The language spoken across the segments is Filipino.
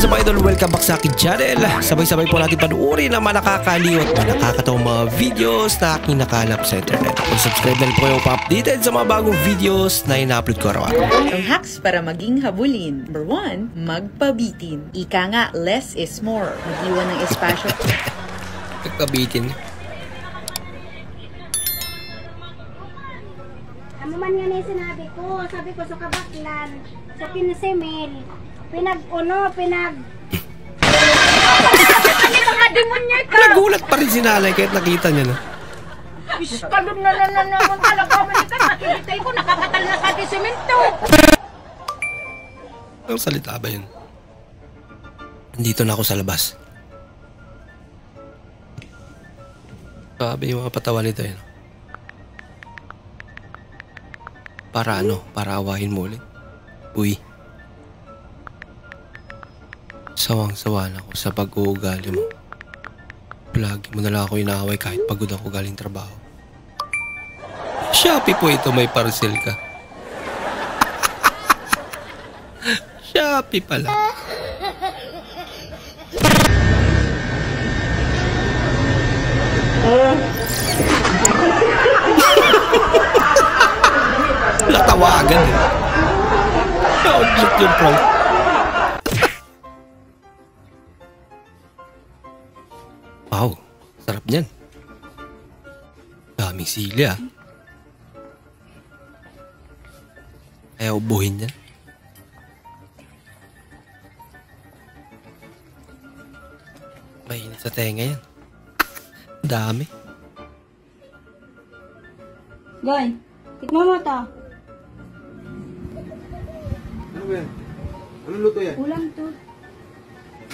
What's up idol? Welcome back sa akin channel. Sabay-sabay po natin panuorin ang mga nakakaliw at mga nakakatawang mga videos na aking nakalap sa internet. Kung subscribe na rin po kayo pa-updated sa mga bagong videos na ina-upload ko araw-araw. Ang hacks para maging habulin. Number 1, magpabitin. Ika nga, less is more. Mag-iwan ng espasyo. Magpabitin. Ano man nga na yung sinabi ko sa kabaklan, sa pinasemil, Nagulat pa rin si nanay kahit nakita niya na. Kalun na naman talaga manikan, makikitay ko, nakakatal na sa disemento. Ang salita ba yun? Nandito na ako sa labas. Sabi yung mga patawa nito yun. Para ano? Para awahin mo ulit. Uy. Sawang-sawa na ako sa pag-uugali mo. Lagi mo na lang ako inaaway kahit pagod ako galing trabaho. Shopee po ito, may parcel ka. Shopee pala. Natawagan eh. Naudlot yung prank. Wow, sarap niyan. Daming sili ah. Kaya ubuhin yan. Mainit sa tenga yan. Dami. Goy, tikman mo to. Ano ba yan? Anong luto yan? Ulam to.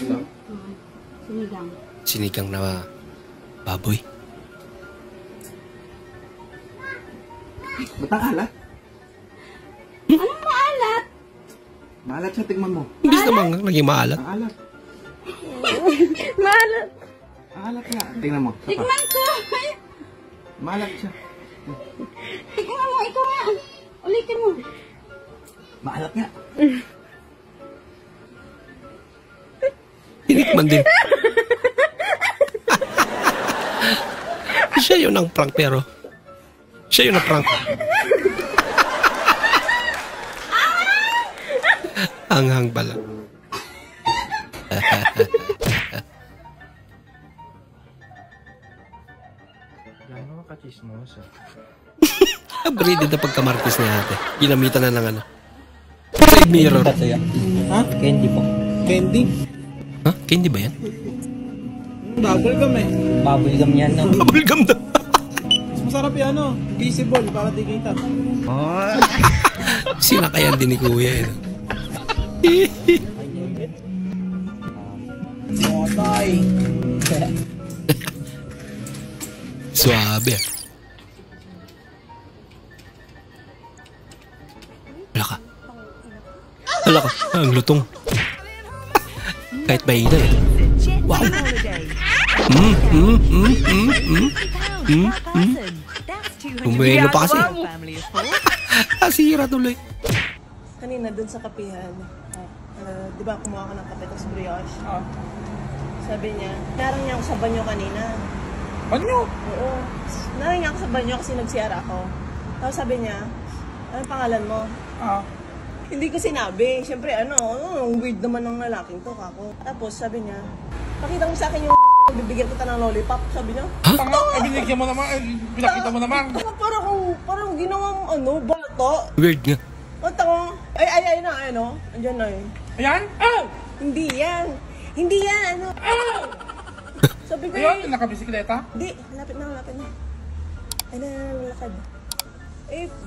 Ulam? Sinigang. Sinigang na baboy. Ba't ang alat? Anong maalat? Maalat siya, tingnan mo. Imbis naman naging maalat. Ang alat. Maalat. Ang alat nga. Tingnan mo. Sapa. Tikman ko. Maalat siya. Tikman mo, ikaw nga. Ulitin mo. Maalat nga. Tinikman din. Siya yun ang prank pero. Siya yun ang prank. Hanghang pala. Gano'n ka chismosa? Abrided na pagkamartis ni ate. Ginamitan na ng ano. Side mirror. Ha? Candy po. Candy? Ha? Candy ba yan? Bubblegum eh. Bubblegum yan, no? Bubblegum na. Mas masarap yan, no? Visible, para di kita. Sinakayan din ni kuya eh. Motay. Suabe. Wala ka. Wala ka. Ang lutong. Kahit mahina eh. Wow. Umelo pa kasi. Asira tuloy. Kanina dun sa kapihan, di ba kumuha ka ng kape tapos brioche? Sabi niya, narang niya ako sa banyo kanina. Banyo? Oo. Narang niya ako sa banyo kasi nag-CR ako. Tapos sabi niya, anong pangalan mo? Hindi ko sinabi. Siyempre, ang weird naman ng lalaking to, kako. Tapos sabi niya, pakita mo sa akin yung bibigyan kita ng lollipop, sabi niya. Tanga, binigyan mo naman, pinakita mo naman. Parang ginawang bata. Weird nga. At ako, ay na, andyan na yun. Ayan? Hindi yan, Sabi ko Ayan, nakabisikleta? Hindi, lapit na. Ay na, lalakad.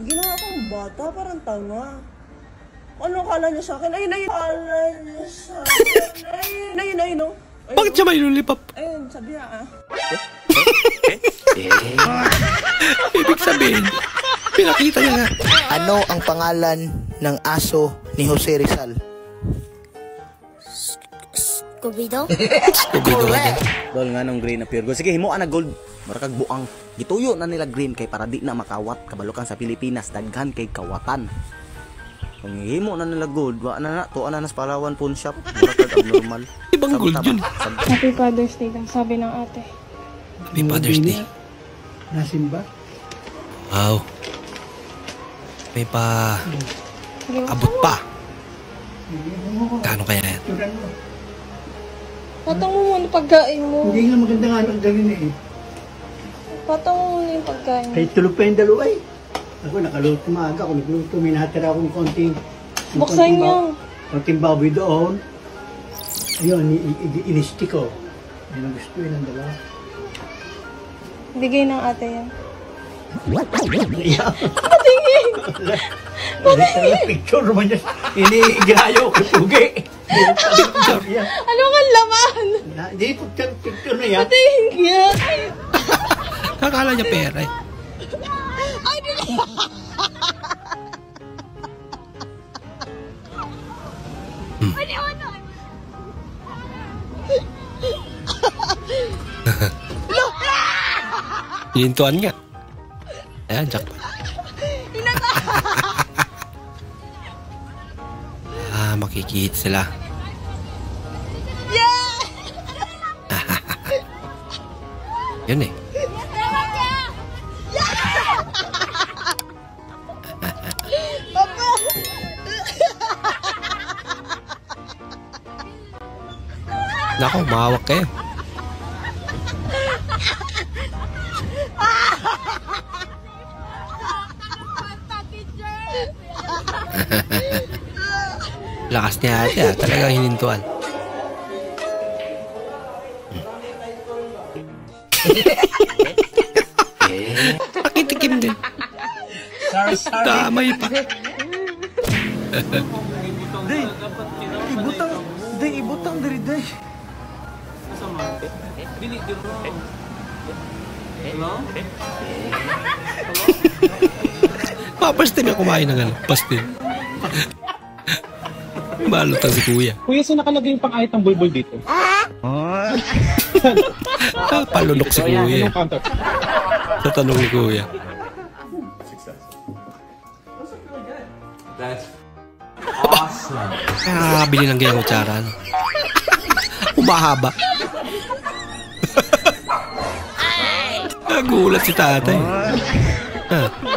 Ginawa akong bata, parang tanga. Ano kala niya sa akin? Ayun, no? Bakit siya may lollipop? Ayun, sabi niya, Ibig sabihin, pinakita niya nga. Ano ang pangalan ng aso ni Jose Rizal? Scooby-Doo? Scooby-Doo ka din. Dol nga nung green na pure gold. Sige, himo na gold. Marakag buang. Gituyo na nila green kay para di na makawat. Kabalukan sa Pilipinas, daghan kay kawatan. Panghihimo na nila gold. Wa na tuwa na nas Palawan pawn shop. Mura kag abnormal. Ibang gold yun. Happy Father's Day lang, sabi ng ate. Happy Father's Day. Nasimba? Wow. May pa... abot pa. Kano kaya yan? Patang mo muna pagkain mo. Hindi nga maganda nga ang gawin eh. Patang mo muna yung pagkain mo. Kahit tulog pa yung dalawa eh. Ako nakaluto maaga. Kung nagluto, may natira akong konting... Buksan niyo. Konting baboy doon. Ayun, inisti ko. Ayun ang gusto yun ang dalawa. Bigay ng ate yan. Yeah. Patingin! Patingin! Picture naman yan. Ginayo ko pugi. Ano nga laman? Hindi, picture na yan. Patingin niya. Akala niya pera eh. Ay, Hinintuan nga. Ayan, jackpot. Makikihit sila. Yun eh. Nako, mahawak kayo. Lakas niya ate ah, talagang hinintuan. Nakitikim din. Sorry. Damay pa. Ibutang dari day. First time yung kumain ng pastil. Balutang si kuya. Kuya, saan nakalagay yung pang-ayat ng bulbul dito? Palunok si kuya. Sa tanong ni kuya. That's awesome. Bili ng gayang kutsara. Umahaba. Nagulat si tatay.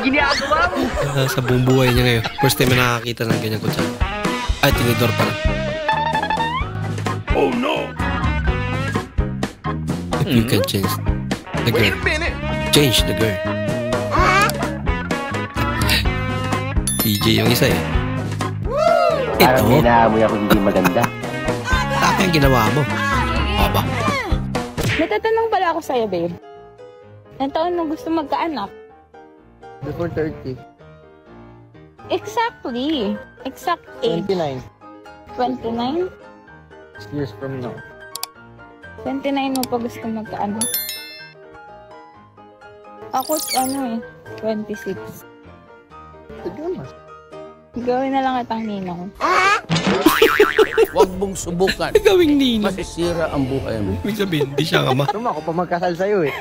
Ginagawa mo. Sa buong buhay niya ngayon. First time na nakakita ng ganyang kutsara. Ay, tinidor pala. Oh no! If you can change the girl. Change the girl. DJ yung isa eh. Ito. Parang inaamoy ako hindi maganda. Taka yung ginawa mo. Aba. Natatanong pala ako sa'yo, babe. Ang taon mo gusto magkaanak? Before 30. Exactly. Exact age. 29. 29? 6 years from now. 29 mo pa gusto magkaanak? Ako, 26. Gawin na lang kitang ninong. Huwag mong subukan. Gawing ninong. Masisira ang buhay mo. Ibig sabihin, di siya ama. Ako pa magkasal sa'yo eh.